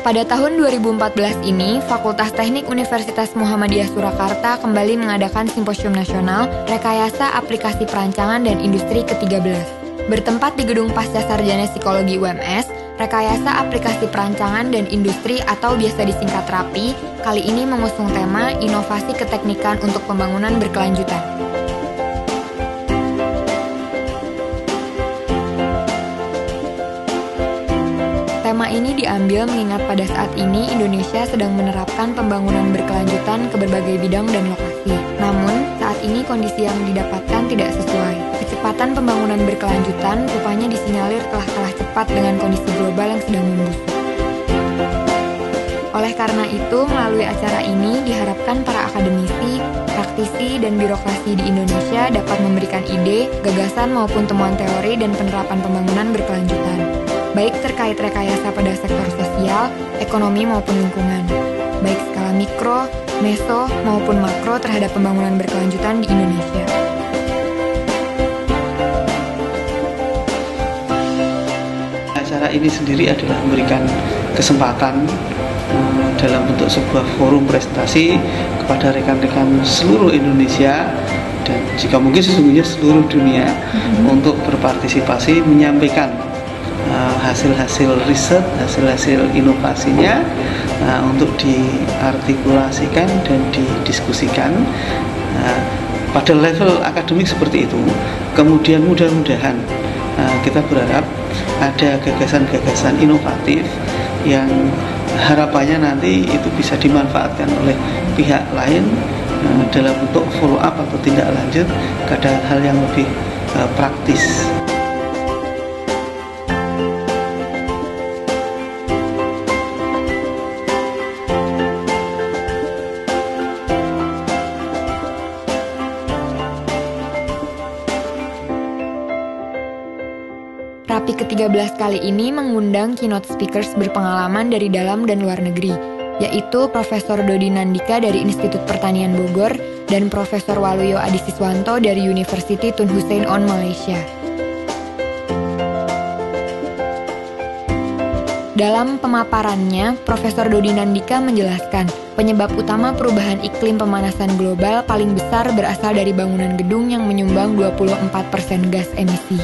Pada tahun 2014 ini, Fakultas Teknik Universitas Muhammadiyah Surakarta kembali mengadakan Simposium Nasional Rekayasa Aplikasi Perancangan dan Industri ke-13. Bertempat di Gedung Pascasarjana Psikologi UMS, Rekayasa Aplikasi Perancangan dan Industri atau biasa disingkat RAPI, kali ini mengusung tema Inovasi Keteknikan untuk Pembangunan Berkelanjutan. Tema ini diambil mengingat pada saat ini Indonesia sedang menerapkan pembangunan berkelanjutan ke berbagai bidang dan lokasi. Namun, saat ini kondisi yang didapatkan tidak sesuai. Kecepatan pembangunan berkelanjutan rupanya disinyalir telah kalah cepat dengan kondisi global yang sedang membusuk. Oleh karena itu, melalui acara ini diharapkan para akademisi, praktisi, dan birokrasi di Indonesia dapat memberikan ide, gagasan maupun temuan teori dan penerapan pembangunan berkelanjutan, baik terkait rekayasa pada sektor sosial, ekonomi maupun lingkungan, baik skala mikro, meso, maupun makro terhadap pembangunan berkelanjutan di Indonesia. Acara ini sendiri adalah memberikan kesempatan dalam bentuk sebuah forum presentasi kepada rekan-rekan seluruh Indonesia dan jika mungkin sesungguhnya seluruh dunia untuk berpartisipasi menyampaikan hasil-hasil riset, hasil-hasil inovasinya untuk diartikulasikan dan didiskusikan pada level akademik seperti itu. Kemudian mudah-mudahan kita berharap ada gagasan-gagasan inovatif yang harapannya nanti itu bisa dimanfaatkan oleh pihak lain dalam bentuk follow up atau tindak lanjut ke hal yang lebih praktis. RAPI ke-13 kali ini mengundang keynote speakers berpengalaman dari dalam dan luar negeri, yaitu Profesor Dodi Nandika dari Institut Pertanian Bogor dan Profesor Waluyo Adisiswanto dari University Tun Hussein On Malaysia. Dalam pemaparannya, Profesor Dodi Nandika menjelaskan, penyebab utama perubahan iklim pemanasan global paling besar berasal dari bangunan gedung yang menyumbang 24% gas emisi.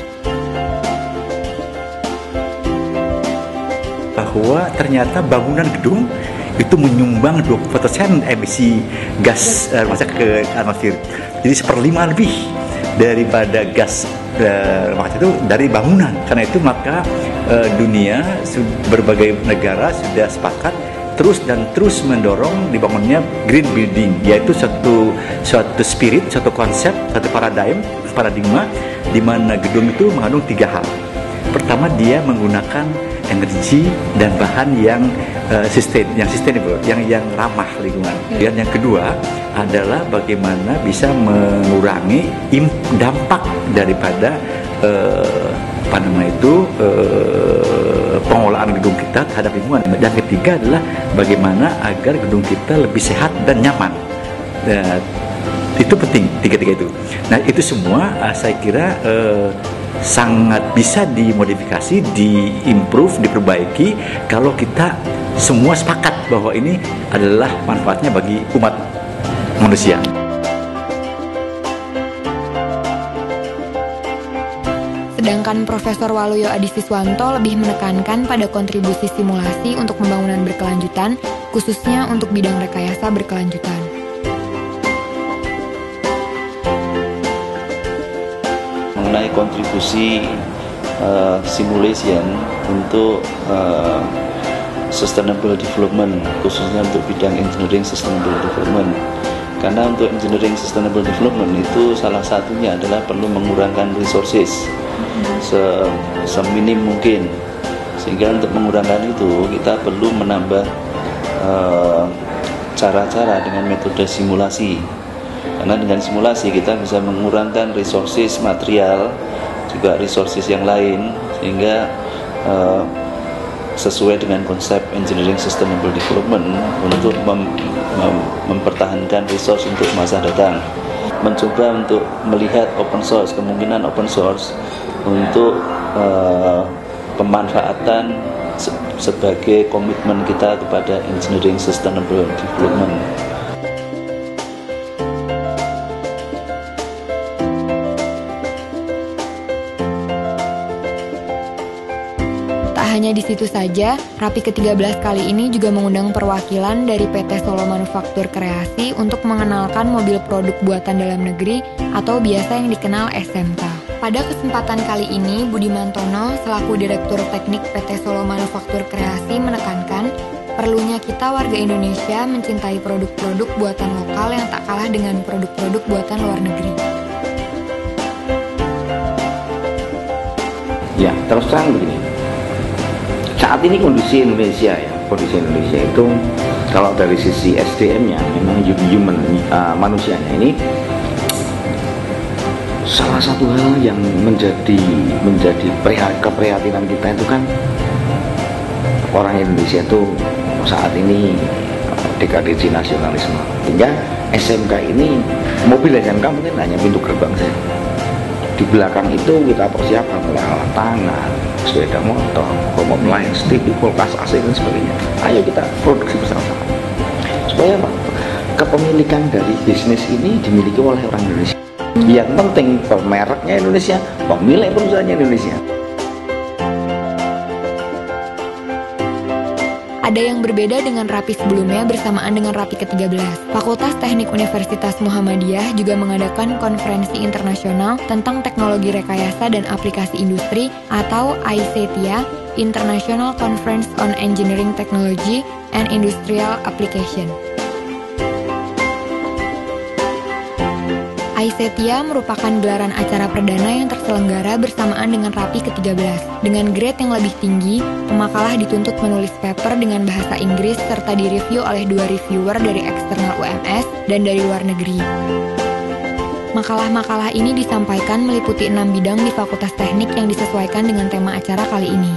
Bahwa ternyata bangunan gedung itu menyumbang 20% emisi gas rumah kaca ke atmosfer. Jadi 1/5 lebih daripada gas rumah kaca itu dari bangunan. Karena itu maka dunia berbagai negara sudah sepakat terus mendorong dibangunnya green building, yaitu suatu spirit, suatu konsep, satu paradigma di mana gedung itu mengandung 3 hal. Pertama, dia menggunakan energi dan bahan yang sustainable, yang ramah lingkungan. Dan yang kedua adalah bagaimana bisa mengurangi dampak daripada pengolahan gedung kita terhadap lingkungan. Dan ketiga adalah bagaimana agar gedung kita lebih sehat dan nyaman. Itu penting, tiga-tiga itu. Nah, itu semua saya kira sangat bisa dimodifikasi, diimprove, diperbaiki kalau kita semua sepakat bahwa ini adalah manfaatnya bagi umat manusia. Sedangkan Profesor Waluyo Adisiswanto lebih menekankan pada kontribusi simulasi untuk pembangunan berkelanjutan, khususnya untuk bidang rekayasa berkelanjutan. Mengenai kontribusi simulation untuk sustainable development, khususnya untuk bidang engineering sustainable development. Karena untuk engineering sustainable development itu salah satunya adalah perlu mengurangkan resources seminim mungkin. Sehingga untuk mengurangkan itu kita perlu menambah cara-cara dengan metode simulasi. Karena dengan simulasi kita bisa mengurangkan resources material, juga resources yang lain, sehingga sesuai dengan konsep engineering sustainable development untuk mempertahankan resource untuk masa datang. Mencoba untuk melihat open source, kemungkinan open source untuk pemanfaatan sebagai komitmen kita kepada engineering sustainable development. Hanya di situ saja, Rapi ke-13 kali ini juga mengundang perwakilan dari PT Solo Manufaktur Kreasi untuk mengenalkan mobil produk buatan dalam negeri atau biasa yang dikenal SMK. Pada kesempatan kali ini, Budi Mantono selaku Direktur Teknik PT Solo Manufaktur Kreasi menekankan perlunya kita warga Indonesia mencintai produk-produk buatan lokal yang tak kalah dengan produk-produk buatan luar negeri. Ya, terus terang begini. Saat ini kondisi Indonesia itu kalau dari sisi SDM-nya memang manusianya ini salah satu hal yang menjadi keprihatinan kita itu kan orang Indonesia itu saat ini dekadesi nasionalisme, sehingga SMK ini, mobil SMK mungkin hanya pintu gerbang saja. Di belakang itu kita persiapkan mulai alat tangan, sepeda motor, remote appliance, TV, kulkas, AC dan sebagainya. Ayo kita produksi bersama-sama. Supaya apa? Kepemilikan dari bisnis ini dimiliki oleh orang Indonesia. Yang penting pemereknya Indonesia, pemilik perusahaannya Indonesia. Ada yang berbeda dengan Rapi sebelumnya bersamaan dengan Rapi ke-13. Fakultas Teknik Universitas Muhammadiyah juga mengadakan konferensi internasional tentang teknologi rekayasa dan aplikasi industri atau ICTIA, International Conference on Engineering Technology and Industrial Application. ICTIA merupakan gelaran acara perdana yang terselenggara bersamaan dengan Rapi ke-13. Dengan grade yang lebih tinggi, pemakalah dituntut menulis paper dengan bahasa Inggris serta direview oleh 2 reviewer dari eksternal UMS dan dari luar negeri. Makalah-makalah ini disampaikan meliputi 6 bidang di Fakultas Teknik yang disesuaikan dengan tema acara kali ini.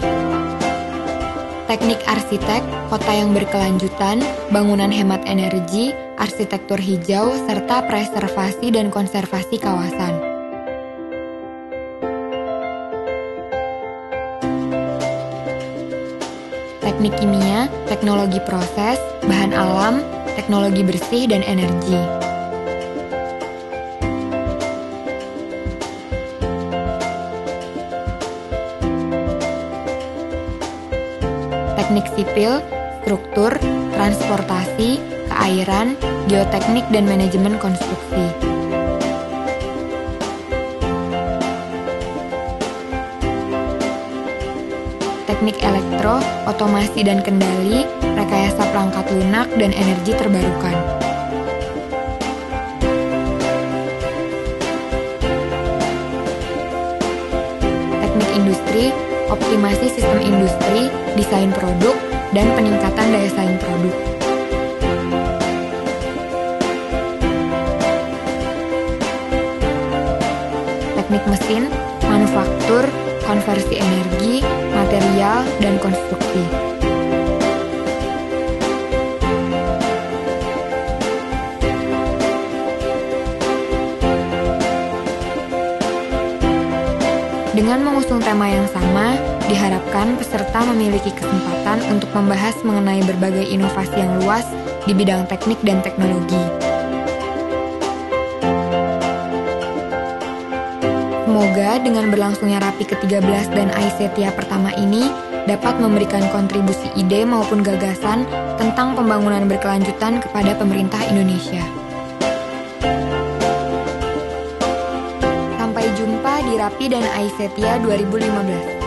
Teknik arsitek, kota yang berkelanjutan, bangunan hemat energi, arsitektur hijau, serta preservasi dan konservasi kawasan. Teknik kimia, teknologi proses, bahan alam, teknologi bersih dan energi. Teknik sipil, struktur, transportasi, keairan, geoteknik dan manajemen konstruksi. Teknik elektro, otomasi dan kendali, rekayasa perangkat lunak dan energi terbarukan. Teknik industri, optimasi sistem industri, desain produk, dan peningkatan daya saing produk. Teknik mesin, manufaktur, konversi energi, material, dan konstruksi. Dengan mengusung tema yang sama, diharapkan peserta memiliki kesempatan untuk membahas mengenai berbagai inovasi yang luas di bidang teknik dan teknologi. Semoga dengan berlangsungnya Rapi ke-13 dan ICTIA pertama ini dapat memberikan kontribusi ide maupun gagasan tentang pembangunan berkelanjutan kepada pemerintah Indonesia. Sampai jumpa di Rapi dan ICTIA 2015.